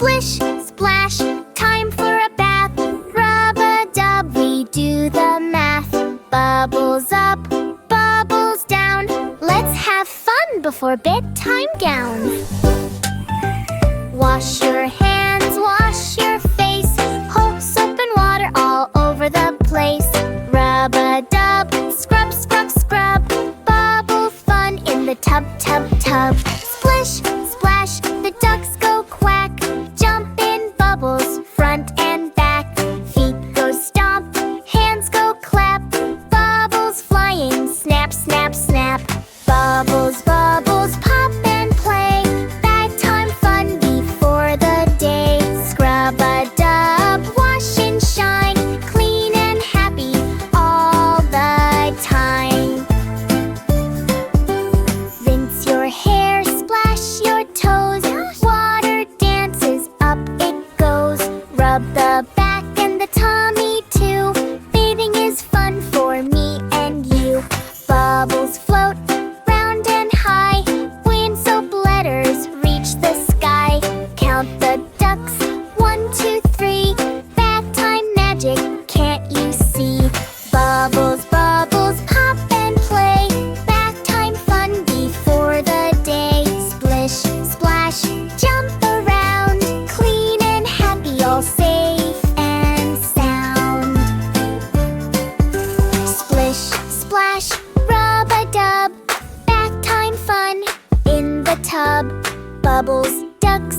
Splish, splash, time for a bath. Rub-a-dub, we do the math. Bubbles up, bubbles down. Let's have fun before bedtime gown. Wash your hands, wash your face. Soap and water all over the place. Rub-a-dub, scrub, scrub, scrub. Bubble fun in the tub, tub, tub. Splish, splash, the ducks go quack. Jump in bubbles, front and back. Feet go stomp, hands go clap. Bubbles flying, snap, snap, snap. Bubbles, bubbles, pop and play. Bedtime fun before the day. Scrub-a-dub, wash and shine. Clean and happy all the time. Rinse your hair, splash your toes. Water dances, up it goes. Rub the back and the tummy too. Bathing is fun for me and you. Bubbles float round and high. Wind soap letters reach the sky. Count the ducks, 1, 2, 3. Bedtime magic, can't you see? Bubbles, bubbles, pop and play. Bedtime fun before the day. Splish, splash, jump around. Clean and happy, all safe and sound. Splish, splash, rub-a-dub. Bedtime fun in the tub. Bubbles, ducks,